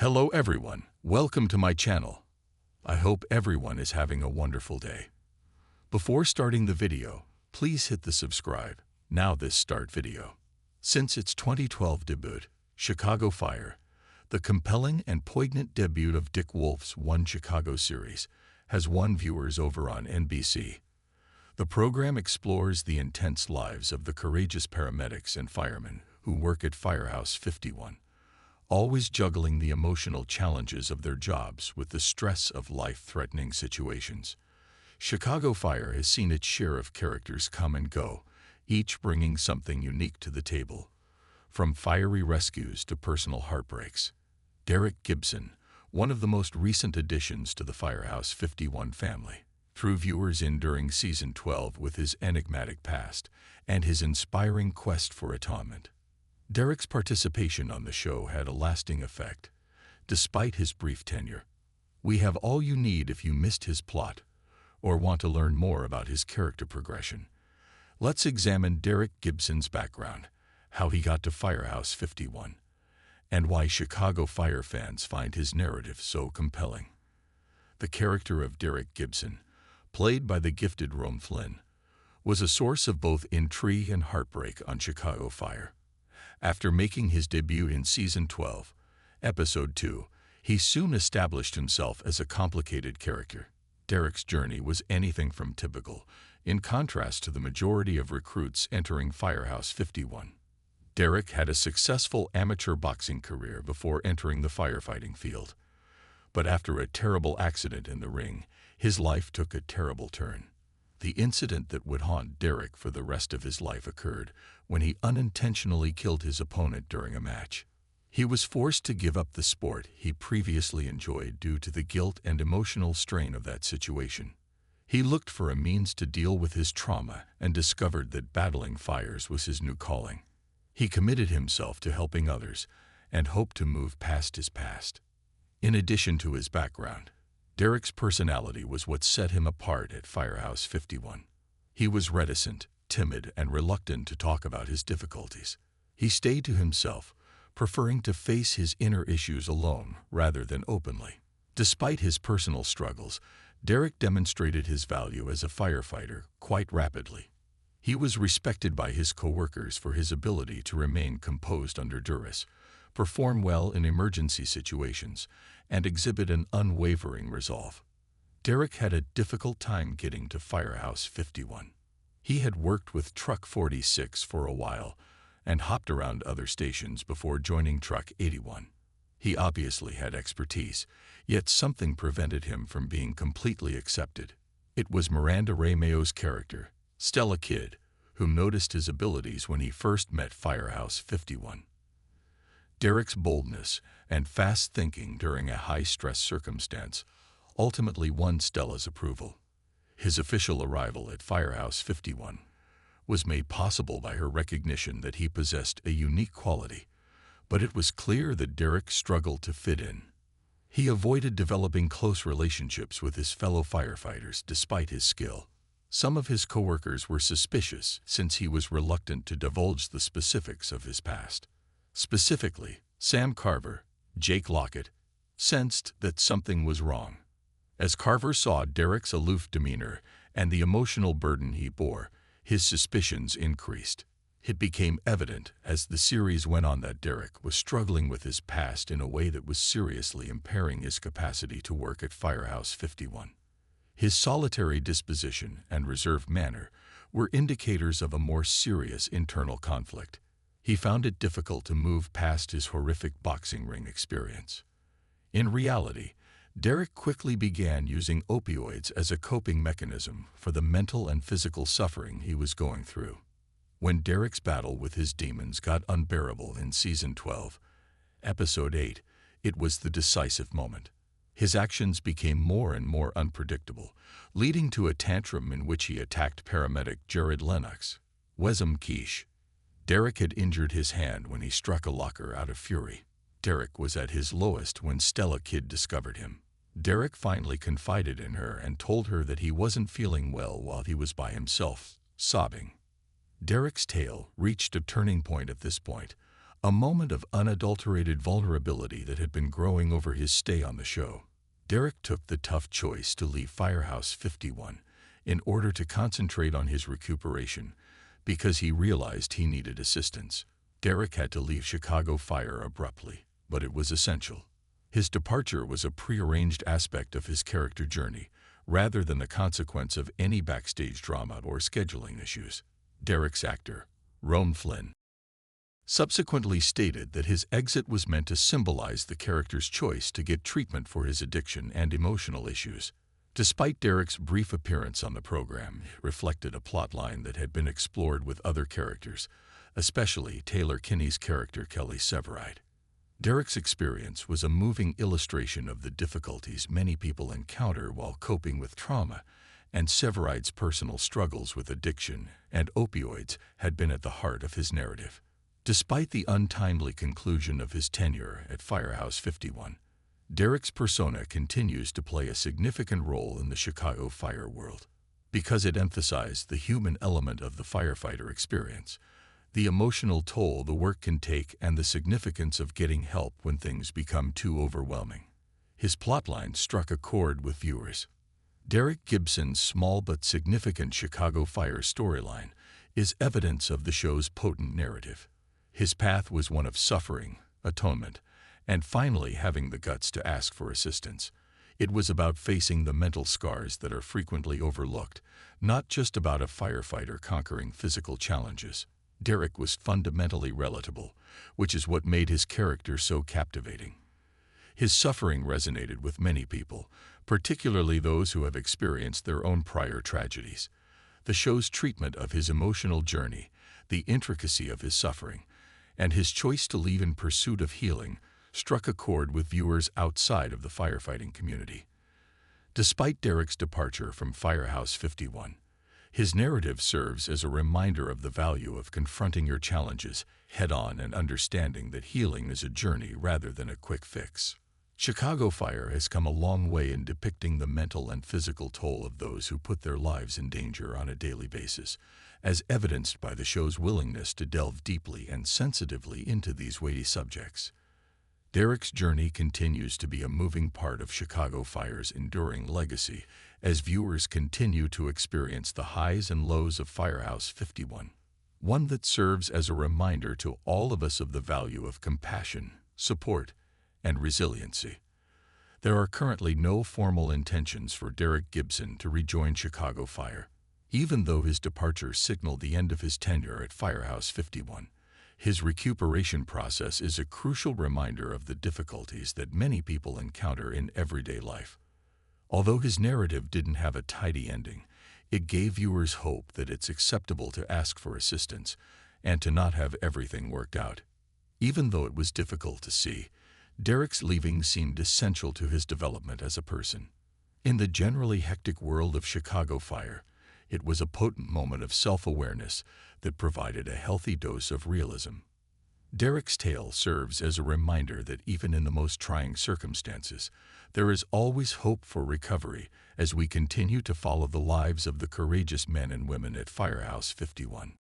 Hello everyone, welcome to my channel. I hope everyone is having a wonderful day. Before starting the video, please hit the subscribe. Now this start video. Since its 2012 debut, Chicago Fire, the compelling and poignant debut of Dick Wolf's One Chicago series, has won viewers over on NBC. The program explores the intense lives of the courageous paramedics and firemen who work at Firehouse 51. Always juggling the emotional challenges of their jobs with the stress of life-threatening situations. Chicago Fire has seen its share of characters come and go, each bringing something unique to the table. From fiery rescues to personal heartbreaks. Derrick Gibson, one of the most recent additions to the Firehouse 51 family, drew viewers in during Season 12 with his enigmatic past and his inspiring quest for atonement. Derrick's participation on the show had a lasting effect. Despite his brief tenure, we have all you need if you missed his plot or want to learn more about his character progression. Let's examine Derrick Gibson's background, how he got to Firehouse 51, and why Chicago Fire fans find his narrative so compelling. The character of Derrick Gibson, played by the gifted Rome Flynn, was a source of both intrigue and heartbreak on Chicago Fire. After making his debut in Season 12, Episode 2, he soon established himself as a complicated character. Derrick's journey was anything from typical, in contrast to the majority of recruits entering Firehouse 51. Derrick had a successful amateur boxing career before entering the firefighting field. But after a terrible accident in the ring, his life took a terrible turn. The incident that would haunt Derrick for the rest of his life occurred when he unintentionally killed his opponent during a match. He was forced to give up the sport he previously enjoyed due to the guilt and emotional strain of that situation. He looked for a means to deal with his trauma and discovered that battling fires was his new calling. He committed himself to helping others and hoped to move past his past. In addition to his background, Derrick's personality was what set him apart at Firehouse 51. He was reticent, timid, and reluctant to talk about his difficulties. He stayed to himself, preferring to face his inner issues alone rather than openly. Despite his personal struggles, Derrick demonstrated his value as a firefighter quite rapidly. He was respected by his coworkers for his ability to remain composed under duress, perform well in emergency situations, and exhibit an unwavering resolve. Derrick had a difficult time getting to Firehouse 51. He had worked with Truck 46 for a while and hopped around other stations before joining Truck 81. He obviously had expertise, yet something prevented him from being completely accepted. It was Miranda Ray Mayo's character, Stella Kidd, who noticed his abilities when he first met Firehouse 51. Derrick's boldness and fast thinking during a high-stress circumstance ultimately won Stella's approval. His official arrival at Firehouse 51 was made possible by her recognition that he possessed a unique quality, but it was clear that Derrick struggled to fit in. He avoided developing close relationships with his fellow firefighters despite his skill. Some of his coworkers were suspicious since he was reluctant to divulge the specifics of his past. Specifically, Sam Carver, Jake Lockett, sensed that something was wrong. As Carver saw Derrick's aloof demeanor and the emotional burden he bore, his suspicions increased. It became evident as the series went on that Derrick was struggling with his past in a way that was seriously impairing his capacity to work at Firehouse 51. His solitary disposition and reserved manner were indicators of a more serious internal conflict. He found it difficult to move past his horrific boxing ring experience. In reality, Derrick quickly began using opioids as a coping mechanism for the mental and physical suffering he was going through. When Derrick's battle with his demons got unbearable in Season 12, Episode 8, it was the decisive moment. His actions became more and more unpredictable, leading to a tantrum in which he attacked paramedic Jared Lennox. Wesam Quiche. Derrick had injured his hand when he struck a locker out of fury. Derrick was at his lowest when Stella Kidd discovered him. Derrick finally confided in her and told her that he wasn't feeling well while he was by himself, sobbing. Derrick's tale reached a turning point at this point, a moment of unadulterated vulnerability that had been growing over his stay on the show. Derrick took the tough choice to leave Firehouse 51 in order to concentrate on his recuperation because he realized he needed assistance. Derrick had to leave Chicago Fire abruptly, but it was essential. His departure was a prearranged aspect of his character journey, rather than the consequence of any backstage drama or scheduling issues. Derrick's actor, Rome Flynn, subsequently stated that his exit was meant to symbolize the character's choice to get treatment for his addiction and emotional issues. Despite Derrick's brief appearance on the program, it reflected a plotline that had been explored with other characters, especially Taylor Kinney's character Kelly Severide. Derrick's experience was a moving illustration of the difficulties many people encounter while coping with trauma, and Severide's personal struggles with addiction and opioids had been at the heart of his narrative. Despite the untimely conclusion of his tenure at Firehouse 51, Derrick's persona continues to play a significant role in the Chicago fire world. Because it emphasized the human element of the firefighter experience, the emotional toll the work can take, and the significance of getting help when things become too overwhelming. His plotline struck a chord with viewers. Derrick Gibson's small but significant Chicago Fire storyline is evidence of the show's potent narrative. His path was one of suffering, atonement, and finally having the guts to ask for assistance. It was about facing the mental scars that are frequently overlooked, not just about a firefighter conquering physical challenges. Derrick was fundamentally relatable, which is what made his character so captivating. His suffering resonated with many people, particularly those who have experienced their own prior tragedies. The show's treatment of his emotional journey, the intricacy of his suffering, and his choice to leave in pursuit of healing struck a chord with viewers outside of the firefighting community. Despite Derrick's departure from Firehouse 51, his narrative serves as a reminder of the value of confronting your challenges head-on and understanding that healing is a journey rather than a quick fix. Chicago Fire has come a long way in depicting the mental and physical toll of those who put their lives in danger on a daily basis, as evidenced by the show's willingness to delve deeply and sensitively into these weighty subjects. Derrick's journey continues to be a moving part of Chicago Fire's enduring legacy as viewers continue to experience the highs and lows of Firehouse 51, one that serves as a reminder to all of us of the value of compassion, support, and resiliency. There are currently no formal intentions for Derrick Gibson to rejoin Chicago Fire, even though his departure signaled the end of his tenure at Firehouse 51. His recuperation process is a crucial reminder of the difficulties that many people encounter in everyday life. Although his narrative didn't have a tidy ending, it gave viewers hope that it's acceptable to ask for assistance and to not have everything worked out. Even though it was difficult to see, Derrick's leaving seemed essential to his development as a person. In the generally hectic world of Chicago Fire, it was a potent moment of self-awareness that provided a healthy dose of realism. Derrick's tale serves as a reminder that even in the most trying circumstances, there is always hope for recovery as we continue to follow the lives of the courageous men and women at Firehouse 51.